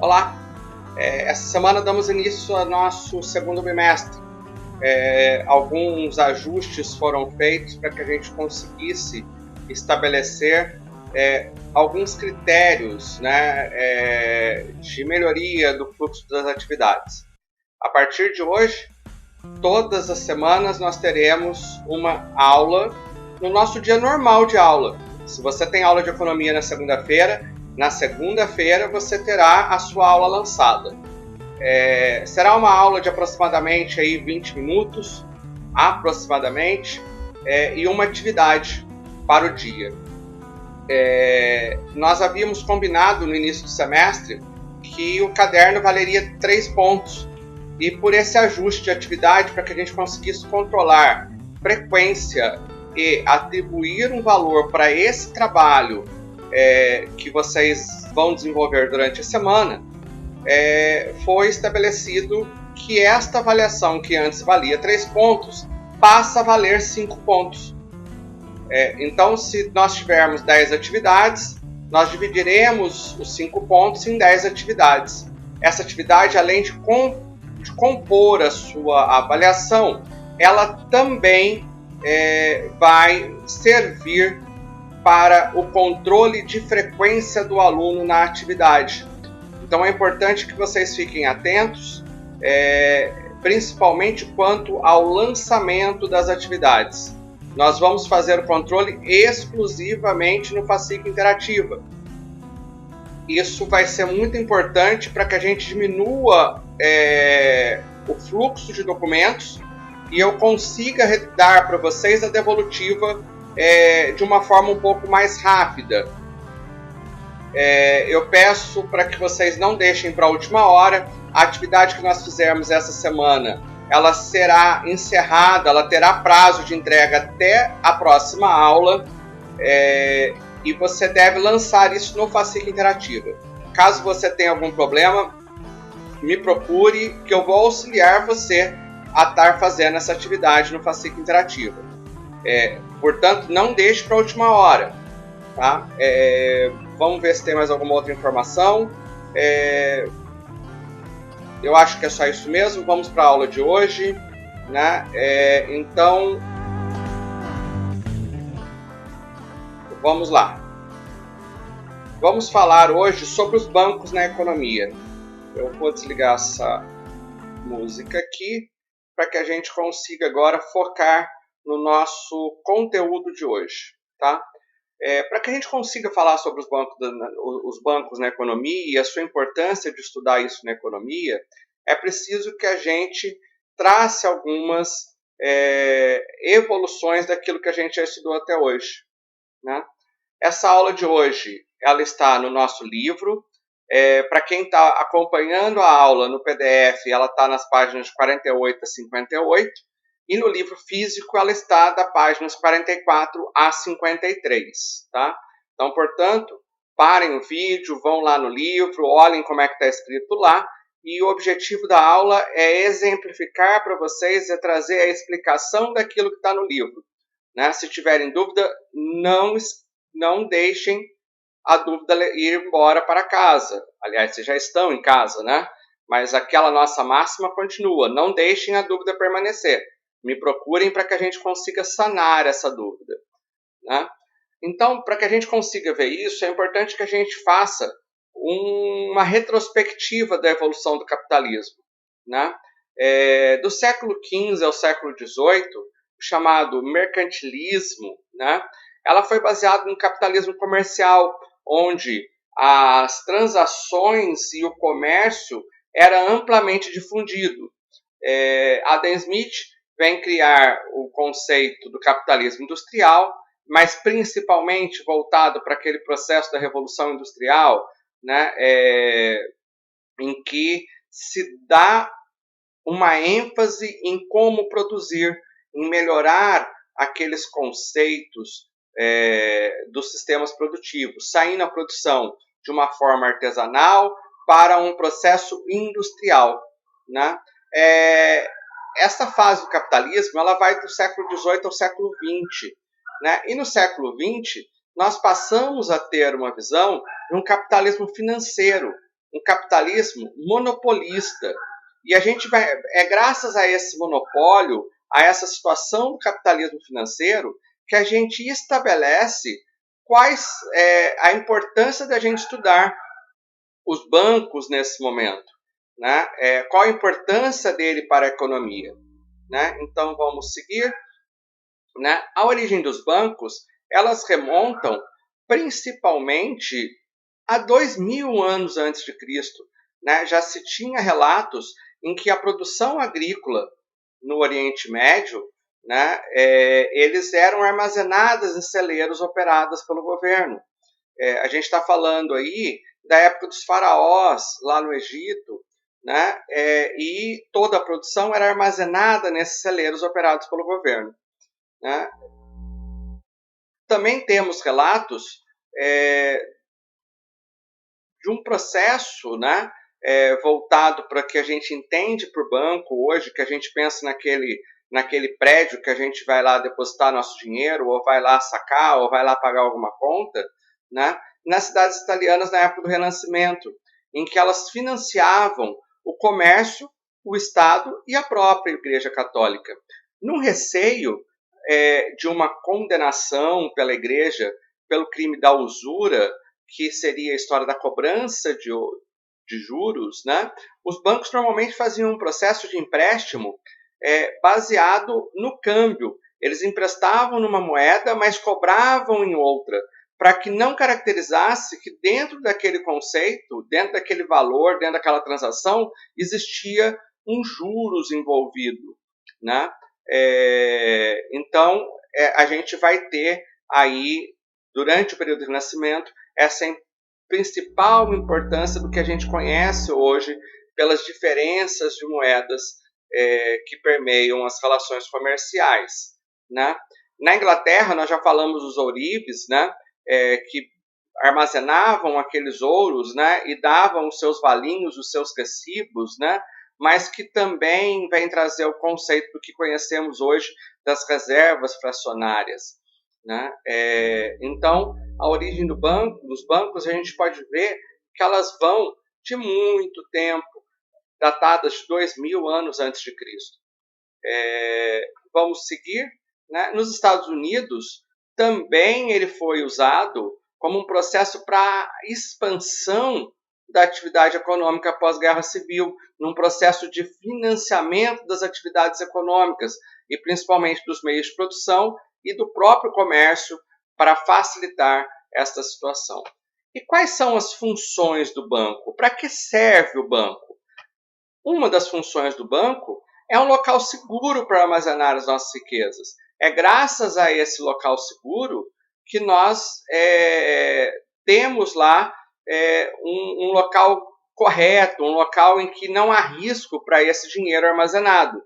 Olá! Essa semana damos início ao nosso segundo bimestre. Alguns ajustes foram feitos para que a gente conseguisse estabelecer alguns critérios, né, de melhoria do fluxo das atividades. A partir de hoje, todas as semanas nós teremos uma aula no nosso dia normal de aula. Se você tem aula de economia na segunda-feira você terá a sua aula lançada. Será uma aula de aproximadamente 20 minutos, e uma atividade para o dia. Nós havíamos combinado no início do semestre que o caderno valeria 3 pontos, e por esse ajuste de atividade, para que a gente conseguisse controlar frequência e atribuir um valor para esse trabalho que vocês vão desenvolver durante a semana, foi estabelecido que esta avaliação, que antes valia 3 pontos, passa a valer 5 pontos. Então, se nós tivermos 10 atividades, nós dividiremos os 5 pontos em 10 atividades. Essa atividade, além de compor a sua avaliação, ela também vai servir para o controle de frequência do aluno na atividade. Então é importante que vocês fiquem atentos, principalmente quanto ao lançamento das atividades. Nós vamos fazer o controle exclusivamente no Fascículo Interativa. Isso vai ser muito importante para que a gente diminua o fluxo de documentos e eu consiga dar para vocês a devolutiva de uma forma um pouco mais rápida. Eu peço para que vocês não deixem para a última hora. A atividade que nós fizermos essa semana, ela será encerrada, ela terá prazo de entrega até a próxima aula, e você deve lançar isso no Fascículo Interativa. Caso você tenha algum problema, me procure que eu vou auxiliar você a estar fazendo essa atividade no Fascículo Interativa. Portanto, não deixe para a última hora, tá? Vamos ver se tem mais alguma outra informação. Eu acho que é só isso mesmo. Vamos para a aula de hoje, né? Então, vamos lá. Vamos falar hoje sobre os bancos na economia. Eu vou desligar essa música aqui para que a gente consiga agora focar no nosso conteúdo de hoje, tá? Para que a gente consiga falar sobre os bancos na economia e a sua importância de estudar isso na economia, é preciso que a gente trace algumas evoluções daquilo que a gente já estudou até hoje, né? Essa aula de hoje, ela está no nosso livro. Para quem está acompanhando a aula no PDF, ela está nas páginas de 48 a 58. E no livro físico ela está da páginas 44 a 53, tá? Então, portanto, parem o vídeo, vão lá no livro, olhem como é que está escrito lá. E o objetivo da aula é exemplificar para vocês, trazer a explicação daquilo que está no livro, né? Se tiverem dúvida, não deixem a dúvida ir embora para casa. Aliás, vocês já estão em casa, né? Mas aquela nossa máxima continua. Não deixem a dúvida permanecer. Me procurem para que a gente consiga sanar essa dúvida, né? Então, para que a gente consiga ver isso, é importante que a gente faça uma retrospectiva da evolução do capitalismo, né? Do século XV ao século XVIII, o chamado mercantilismo, né? Ela foi baseada no capitalismo comercial, onde as transações e o comércio era amplamente difundido. Adam Smith vem criar o conceito do capitalismo industrial, mas principalmente voltado para aquele processo da Revolução Industrial, né, em que se dá uma ênfase em como produzir, em melhorar aqueles conceitos dos sistemas produtivos, saindo a produção de uma forma artesanal para um processo industrial, né? Essa fase do capitalismo ela vai do século XVIII ao século XX, né? E no século XX nós passamos a ter uma visão de um capitalismo financeiro, um capitalismo monopolista. E a gente vai, graças a esse monopólio, a essa situação do capitalismo financeiro, que a gente estabelece a importância da gente estudar os bancos nesse momento, né? Qual a importância dele para a economia, né? Então vamos seguir, né? A origem dos bancos, elas remontam principalmente a 2000 anos antes de Cristo, né? Já se tinha relatos em que a produção agrícola no Oriente Médio, né, eles eram armazenadas em celeiros operadas pelo governo. A gente está falando aí da época dos faraós lá no Egito, né, e toda a produção era armazenada nesses celeiros operados pelo governo, né. Também temos relatos de um processo, né, voltado para que a gente entende por banco hoje, que a gente pensa naquele prédio que a gente vai lá depositar nosso dinheiro, ou vai lá sacar, ou vai lá pagar alguma conta, né, nas cidades italianas na época do Renascimento, em que elas financiavam o comércio, o Estado e a própria Igreja Católica. Num receio de uma condenação pela Igreja pelo crime da usura, que seria a história da cobrança de juros, né? Os bancos normalmente faziam um processo de empréstimo baseado no câmbio. Eles emprestavam numa moeda, mas cobravam em outra, para que não caracterizasse que dentro daquele conceito, dentro daquele valor, dentro daquela transação, existia um juros envolvido, né? Então, a gente vai ter aí, durante o período do Renascimento, essa principal importância do que a gente conhece hoje pelas diferenças de moedas que permeiam as relações comerciais, né? Na Inglaterra, nós já falamos dos ourives, né? Que armazenavam aqueles ouros, né? E davam os seus valinhos, os seus recibos, né? Mas que também vem trazer o conceito do que conhecemos hoje das reservas fracionárias, né? Então, a origem dos bancos, a gente pode ver que elas vão de muito tempo, datadas de 2000 anos antes de Cristo. Vamos seguir, né? Nos Estados Unidos, também ele foi usado como um processo para expansão da atividade econômica pós-guerra civil, num processo de financiamento das atividades econômicas, e principalmente dos meios de produção e do próprio comércio, para facilitar esta situação. E quais são as funções do banco? Para que serve o banco? Uma das funções do banco é um local seguro para armazenar as nossas riquezas. É graças a esse local seguro que nós temos lá um local correto, um local em que não há risco para esse dinheiro armazenado,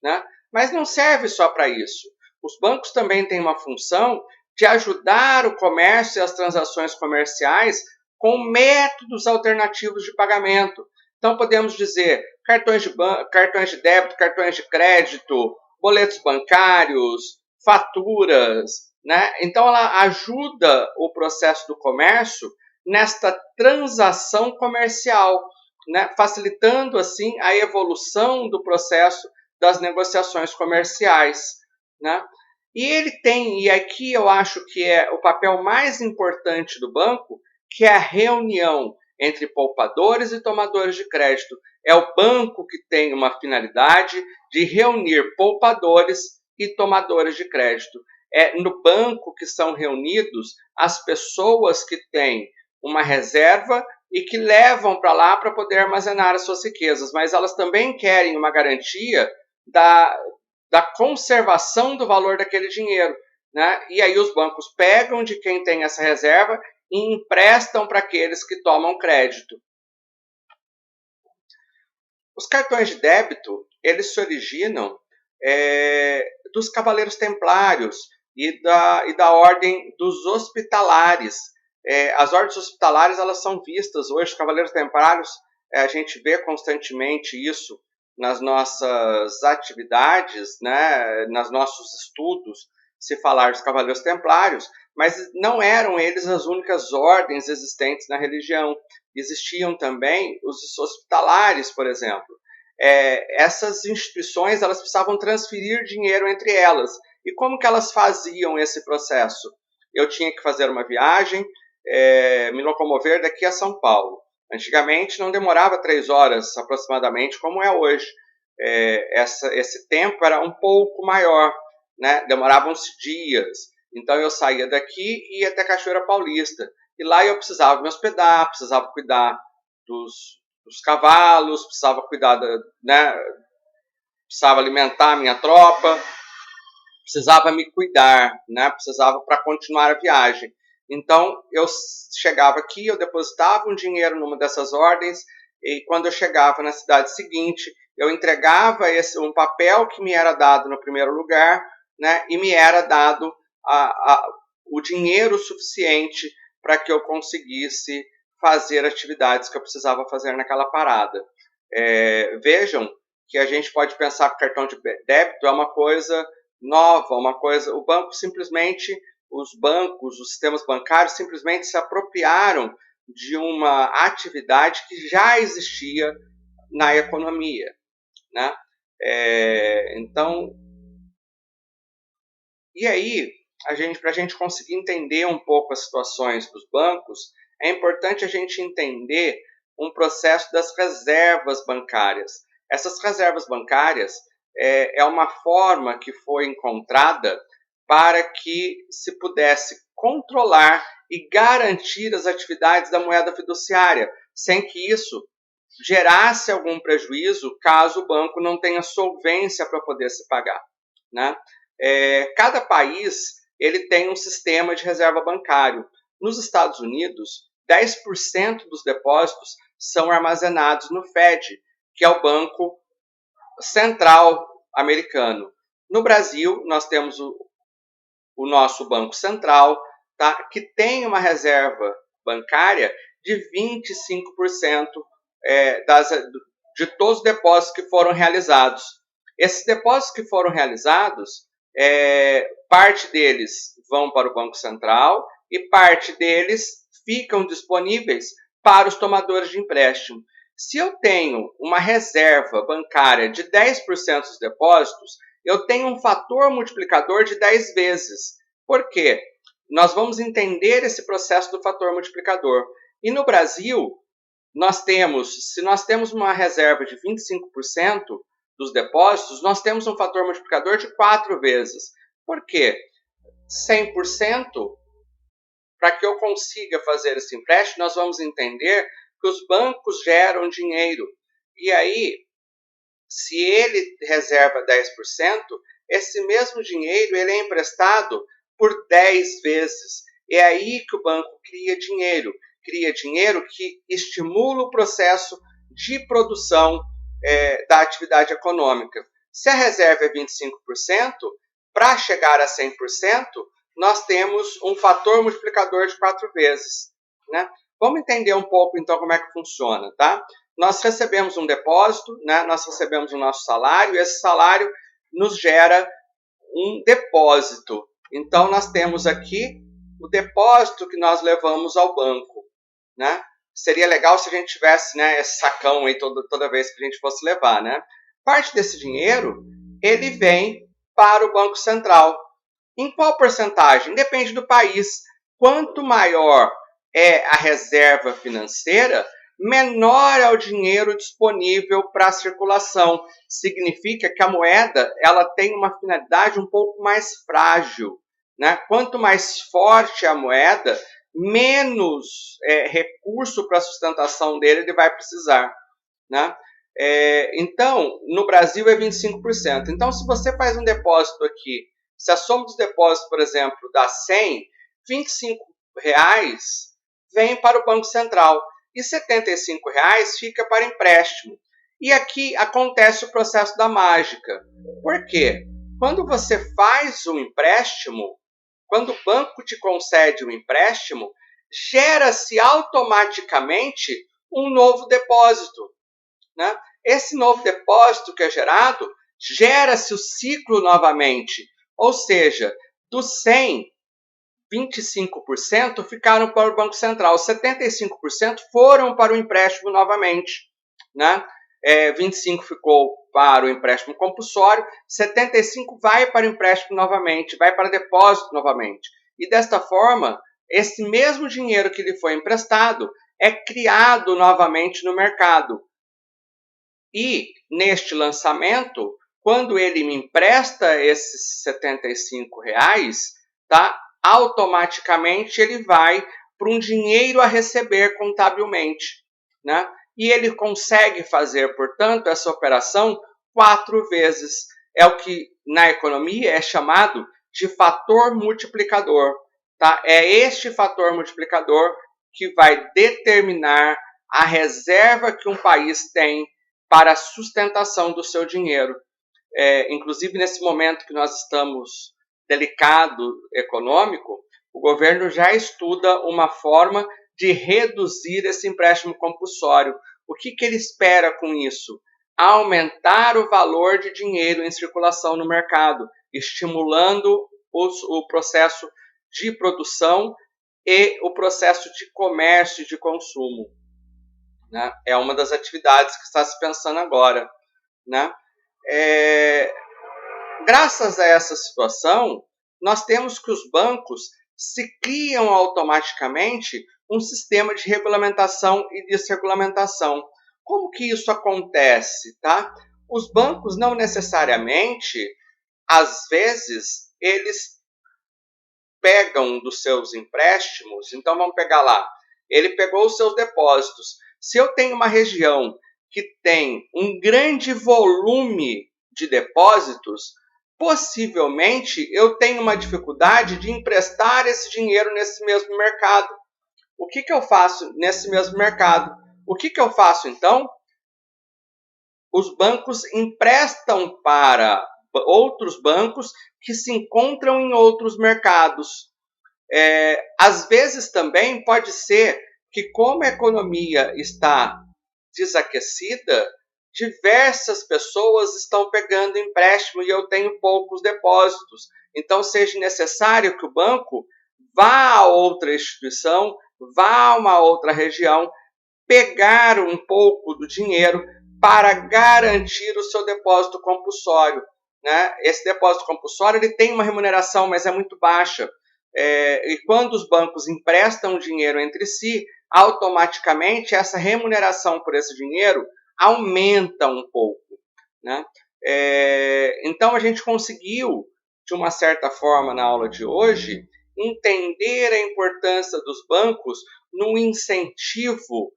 né? Mas não serve só para isso. Os bancos também têm uma função de ajudar o comércio e as transações comerciais com métodos alternativos de pagamento. Então, podemos dizer cartões de débito, cartões de crédito, boletos bancários, faturas, né? Então, ela ajuda o processo do comércio nesta transação comercial, né? Facilitando, assim, a evolução do processo das negociações comerciais, né? E ele tem, e aqui eu acho que é o papel mais importante do banco, que é a reunião entre poupadores e tomadores de crédito. É o banco que tem uma finalidade de reunir poupadores e tomadores de crédito. É no banco que são reunidos as pessoas que têm uma reserva e que levam para lá para poder armazenar as suas riquezas, mas elas também querem uma garantia da conservação do valor daquele dinheiro, né? E aí os bancos pegam de quem tem essa reserva e emprestam para aqueles que tomam crédito. Os cartões de débito, eles se originam dos cavaleiros templários e da ordem dos hospitalares. As ordens hospitalares, elas são vistas hoje, os cavaleiros templários, a gente vê constantemente isso nas nossas atividades, né, nos nossos estudos, se falar dos cavaleiros templários, Mas não eram eles as únicas ordens existentes na religião. Existiam também os hospitalares, por exemplo. Essas instituições elas precisavam transferir dinheiro entre elas. E como que elas faziam esse processo? Eu tinha que fazer uma viagem, me locomover daqui a São Paulo. Antigamente não demorava 3 horas aproximadamente, como é hoje. Esse tempo era um pouco maior, né? Demoravam-se dias. Então eu saía daqui e ia até Cachoeira Paulista. E lá eu precisava me hospedar, precisava cuidar dos cavalos, precisava cuidar, né? Precisava alimentar a minha tropa, precisava me cuidar, né? Precisava para continuar a viagem. Então eu chegava aqui, eu depositava um dinheiro numa dessas ordens e quando eu chegava na cidade seguinte, eu entregava um papel que me era dado no primeiro lugar, né? E me era dado o dinheiro suficiente para que eu conseguisse fazer atividades que eu precisava fazer naquela parada. Vejam que a gente pode pensar que o cartão de débito é uma coisa nova, uma coisa. O banco simplesmente, os bancos, os sistemas bancários simplesmente se apropriaram de uma atividade que já existia na economia, né? Então, e aí, para a gente conseguir entender um pouco as situações dos bancos, é importante a gente entender um processo das reservas bancárias. Essas reservas bancárias é uma forma que foi encontrada para que se pudesse controlar e garantir as atividades da moeda fiduciária, sem que isso gerasse algum prejuízo caso o banco não tenha solvência para poder se pagar, né? Cada país ele tem um sistema de reserva bancário. Nos Estados Unidos, 10% dos depósitos são armazenados no Fed, que é o Banco Central americano. No Brasil, nós temos o nosso Banco Central, tá, que tem uma reserva bancária de 25% de todos os depósitos que foram realizados. Esses depósitos que foram realizados, parte deles vão para o Banco Central e parte deles ficam disponíveis para os tomadores de empréstimo. Se eu tenho uma reserva bancária de 10% dos depósitos, eu tenho um fator multiplicador de 10 vezes. Por quê? Nós vamos entender esse processo do fator multiplicador. E no Brasil, se nós temos uma reserva de 25% dos depósitos, nós temos um fator multiplicador de 4 vezes. Por quê? 100%, para que eu consiga fazer esse empréstimo, nós vamos entender que os bancos geram dinheiro. E aí, se ele reserva 10%, esse mesmo dinheiro ele é emprestado por 10 vezes. É aí que o banco cria dinheiro que estimula o processo de produção da atividade econômica. Se a reserva é 25%, para chegar a 100%, nós temos um fator multiplicador de 4 vezes, né? Vamos entender um pouco, então, como é que funciona, tá? Nós recebemos um depósito, né? Nós recebemos o nosso salário, e esse salário nos gera um depósito. Então, nós temos aqui o depósito que nós levamos ao banco, né? Seria legal se a gente tivesse, né, esse sacão aí toda vez que a gente fosse levar, né? Parte desse dinheiro, ele vem para o Banco Central. Em qual porcentagem? Depende do país. Quanto maior é a reserva financeira, menor é o dinheiro disponível para a circulação. Significa que a moeda ela tem uma finalidade um pouco mais frágil, né? Quanto mais forte a moeda, menos recurso para a sustentação dele ele vai precisar, né? Então, no Brasil é 25%. Então, se você faz um depósito aqui, se a soma dos depósitos, por exemplo, dá 100, R$25 vem para o Banco Central e R$75 fica para empréstimo. E aqui acontece o processo da mágica. Por quê? Quando você faz um empréstimo, quando o banco te concede um empréstimo, gera-se automaticamente um novo depósito, né? Esse novo depósito que é gerado, gera-se o ciclo novamente. Ou seja, do 100, 25% ficaram para o Banco Central, 75% foram para o empréstimo novamente, né? 25% ficou para o empréstimo compulsório, 75% vai para o empréstimo novamente, vai para depósito novamente. E desta forma, esse mesmo dinheiro que lhe foi emprestado é criado novamente no mercado. E neste lançamento, quando ele me empresta esses R$75, tá? Automaticamente ele vai para um dinheiro a receber contabilmente, né? E ele consegue fazer, portanto, essa operação 4 vezes. É o que na economia é chamado de fator multiplicador, tá? É este fator multiplicador que vai determinar a reserva que um país tem para a sustentação do seu dinheiro. Inclusive, nesse momento que nós estamos delicado econômico, o governo já estuda uma forma de reduzir esse empréstimo compulsório. O que ele espera com isso? Aumentar o valor de dinheiro em circulação no mercado, estimulando o processo de produção e o processo de comércio e de consumo, né? É uma das atividades que está se pensando agora, né? Graças a essa situação, nós temos que os bancos se criam automaticamente um sistema de regulamentação e desregulamentação. Como que isso acontece, tá? Os bancos não necessariamente, às vezes, eles pegam dos seus empréstimos, então vamos pegar lá, ele pegou os seus depósitos. Se eu tenho uma região que tem um grande volume de depósitos, possivelmente eu tenho uma dificuldade de emprestar esse dinheiro nesse mesmo mercado. O que eu faço nesse mesmo mercado? O que eu faço então? Os bancos emprestam para outros bancos que se encontram em outros mercados. Às vezes também pode ser que, como a economia está desaquecida, diversas pessoas estão pegando empréstimo e eu tenho poucos depósitos. Então, seja necessário que o banco vá a outra instituição, vá a uma outra região, pegar um pouco do dinheiro para garantir o seu depósito compulsório, né? Esse depósito compulsório ele tem uma remuneração, mas é muito baixa. E quando os bancos emprestam dinheiro entre si, automaticamente essa remuneração por esse dinheiro aumenta um pouco, né? Então a gente conseguiu, de uma certa forma, na aula de hoje, entender a importância dos bancos no incentivo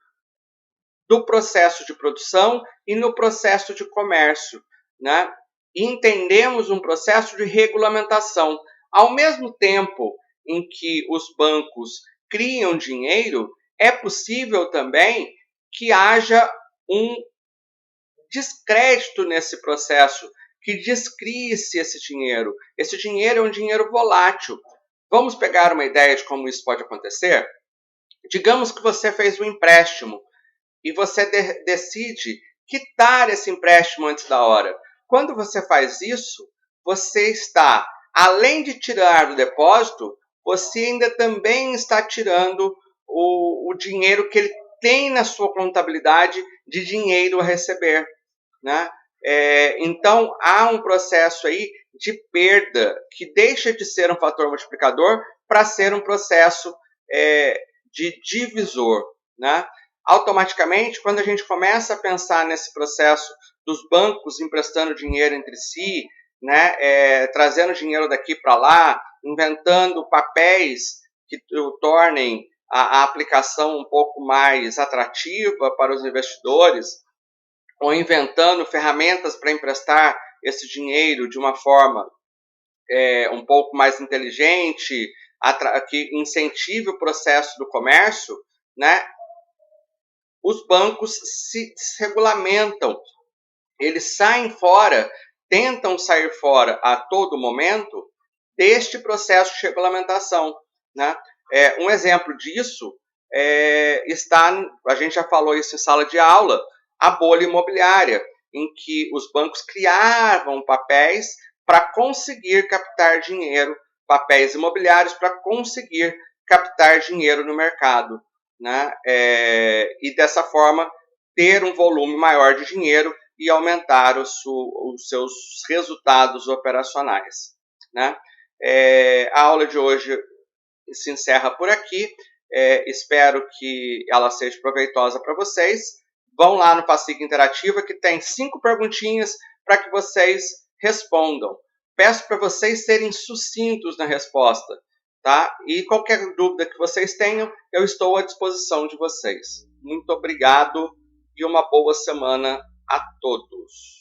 do processo de produção e no processo de comércio, né? E entendemos um processo de regulamentação. Ao mesmo tempo em que os bancos criam dinheiro, é possível também que haja um descrédito nesse processo, que descrie-se esse dinheiro. Esse dinheiro é um dinheiro volátil. Vamos pegar uma ideia de como isso pode acontecer? Digamos que você fez um empréstimo e você decide quitar esse empréstimo antes da hora. Quando você faz isso, você está, além de tirar do depósito, você ainda também está tirando o dinheiro que ele tem na sua contabilidade de dinheiro a receber, né? Então, há um processo aí de perda que deixa de ser um fator multiplicador para ser um processo de divisor, né? Automaticamente, quando a gente começa a pensar nesse processo dos bancos emprestando dinheiro entre si, né, trazendo dinheiro daqui para lá, inventando papéis que tornem a aplicação um pouco mais atrativa para os investidores, ou inventando ferramentas para emprestar esse dinheiro de uma forma um pouco mais inteligente, que incentive o processo do comércio, né? Os bancos se desregulamentam, eles saem fora, tentam sair fora a todo momento deste processo de regulamentação, né? Um exemplo disso a gente já falou isso em sala de aula, a bolha imobiliária, em que os bancos criavam papéis para conseguir captar dinheiro papéis imobiliários para conseguir captar dinheiro no mercado, né? E dessa forma ter um volume maior de dinheiro e aumentar os seus resultados operacionais, né? A aula de hoje se encerra por aqui. Espero que ela seja proveitosa para vocês. Vão lá no Fasig Interativa, que tem 5 perguntinhas para que vocês respondam. Peço para vocês serem sucintos na resposta, tá? E qualquer dúvida que vocês tenham, eu estou à disposição de vocês. Muito obrigado e uma boa semana a todos.